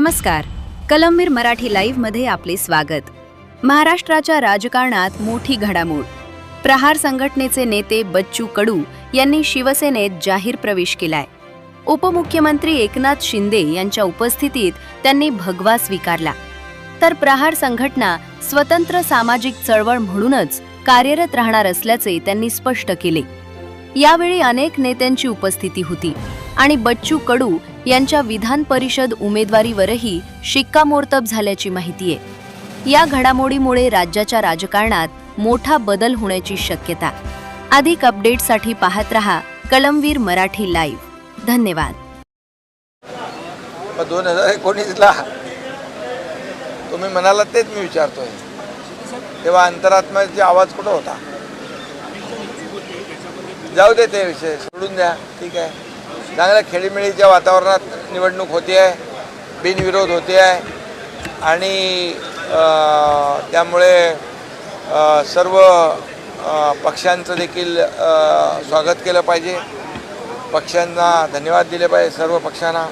नमस्कार. कलमवीर मराठी लाईव्हमध्ये आपले स्वागत. महाराष्ट्राच्या राजकारणात मोठी घडामोड. प्रहार संघटनेचे नेते बच्चू कडू यांनी शिवसेनेत जाहीर प्रवेश केलाय. उपमुख्यमंत्री एकनाथ शिंदे यांच्या उपस्थितीत त्यांनी भगवा स्वीकारला. तर प्रहार संघटना स्वतंत्र सामाजिक चळवळ म्हणूनच कार्यरत राहणार असल्याचे त्यांनी स्पष्ट केले. यावेळी अनेक नेत्यांची उपस्थिती होती आणि बच्चू कडू यांच्या विधान परिषद उमेदवारीवरही शिक्कामोर्तब झाल्याची माहिती आहे. या घडामोडीमुळे राज्याच्या राजकारणात मोठा बदल होण्याची शक्यता. अधिक अपडेटसाठी पाहत रहा कलमवीर मराठी लाईव्ह. धन्यवाद. 2019ला तुम्ही म्हणाला तेच मी विचारतोय, तेव्हा अंतरात्म्याचा आवाज कुठं होता? जाऊ दे, ते विषय सोडून द्या. ठीक आहे, चांगल्या खेळीमेळीच्या वातावरणात निवडणूक होते आहे, बिनविरोध होते आहे आणि त्यामुळे सर्व पक्षांचं देखील स्वागत केलं पाहिजे. पक्षांना धन्यवाद दिले पाहिजे, सर्व पक्षांना.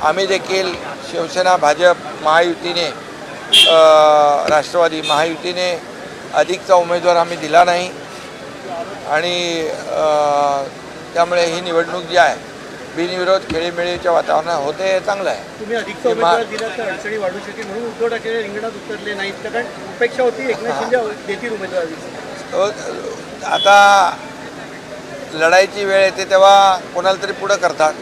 आम्ही देखील शिवसेना, भाजप महायुतीने, राष्ट्रवादी महायुतीने अधिकचा उमेदवार आम्ही दिला नाही आणि त्यामुळे ही निवडणूक जी आहे बिनविरोध खेळीमेळीच्या वातावरणात होते, हे चांगलं आहे. तुम्ही अधिकचा उमेदवार दिला तर अडचणी वाढू शकेल म्हणून उद्धव ठाकरे रिंगणात उतरले नाहीत, कारण अपेक्षा होती एकनाथ शिंदे देतील उमेदवारी. आता लढाईची वेळ येते तेव्हा कोणाला तरी पुढं करतात.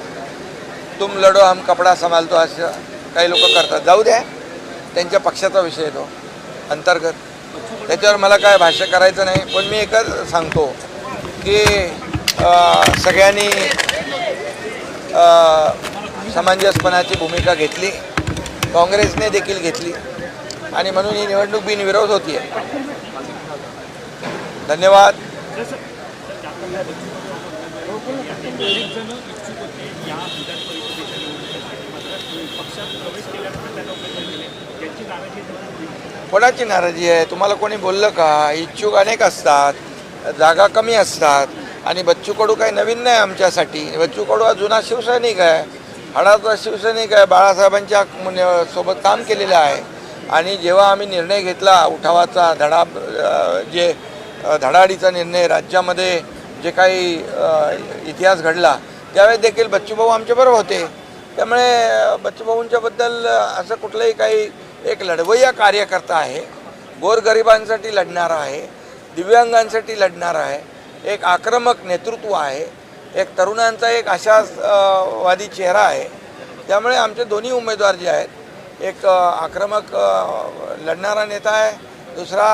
तुम लढो हम कपडा संभालतो असं काही लोक करतात. जाऊ द्या, त्यांच्या पक्षाचा विषय तो अंतर्गत, त्याच्यावर मला काय भाष्य करायचं नाही. पण मी एकच सांगतो की सगळ्यांनी समंजसपणाची भूमिका घेतली, काँग्रेसने देखील घेतली आणि म्हणून ही निवडणूक बिनविरोध होती आहे. धन्यवाद. कोणाची नाराजी आहे? तुम्हाला कोणी बोललं का? इच्छुक अनेक असतात, जागा कमी असतात आणि बच्चू कडू काही नवीन नाही आमच्यासाठी. बच्चू कडू हा जुना शिवसैनिक आहे, हाडाचा शिवसैनिक आहे, बाळासाहेबांच्या सोबत काम केलेलं आहे. आणि जेव्हा आम्ही निर्णय घेतला उठावाचा, जे धडाडीचा निर्णय, राज्यामध्ये जे काही इतिहास घडला, त्यावेळेस देखील बच्चूभाऊ आमच्याबरोबर होते. त्यामुळे बच्चूभाऊंच्याबद्दल असं कुठलंही काही, एक लढवय्या कार्यकर्ता आहे, गोरगरिबांसाठी लढणारा आहे, दिव्यांगांसाठी लढणारा आहे, एक आक्रमक नेतृत्व आहे, एक तरुणांचा एक आशावादी चेहरा आहे. त्यामुळे आमचे दोन्ही उमेदवार जे आहेत, एक आक्रमक लढणारा नेता आहे, दुसरा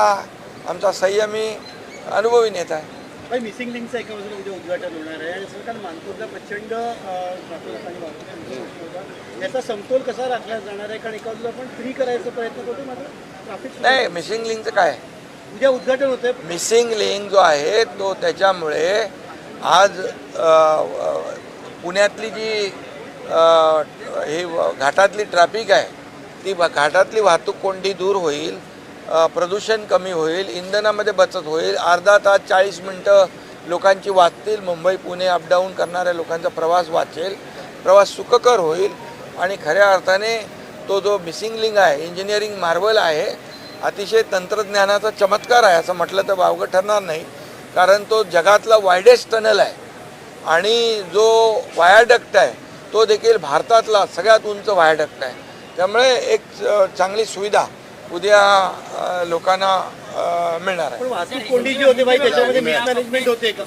आमचा संयमी अनुभवी नेता आहे. मिसिंग लिंकचं एका बाजूला उद्या उद्घाटन होणार आहे आणि सरकार मानपूरला प्रचंड याचा समतोल कसा राखला जाणार आहे? कारण एका बाजूला आपण फ्री करायचा प्रयत्न करतो, मात्र ट्रॅफिक नाही. मिसिंग लिंकचं काय? उद्या उद्घाटन होतं. मिसिंग लिंक जो आहे तो त्याच्यामुळे आज पुण्यातली जी हे घाटातली ट्रॅफिक आहे, ती घाटातली वाहतूक कोंडी दूर होईल, प्रदूषण कमी होईल, इंधनामध्ये बचत होईल, अर्धा तास 40 मिनटं लोकांची वाचतील. मुंबई पुणे अपडाऊन करणाऱ्या लोकांचा प्रवास वाचेल, प्रवास सुखकर होईल आणि खऱ्या अर्थाने तो जो मिसिंग लिंक आहे, इंजिनिअरिंग मार्वल आहे, अतिशय तंत्रज्ञानाचा चमत्कार आहे असं म्हटलं तर वावगं ठरणार नाही. कारण तो जगातला वायडेस्ट टनल आहे आणि जो वायाडक्ट आहे तो देखील भारतातला सगळ्यात उंच वायाडक्ट आहे. त्यामुळे एक चांगली सुविधा उद्या लोकांना मिळणार आहे. वाहतूक कोंडी जी होते बाई, त्याच्यामध्ये मिसमॅनेजमेंट होते का?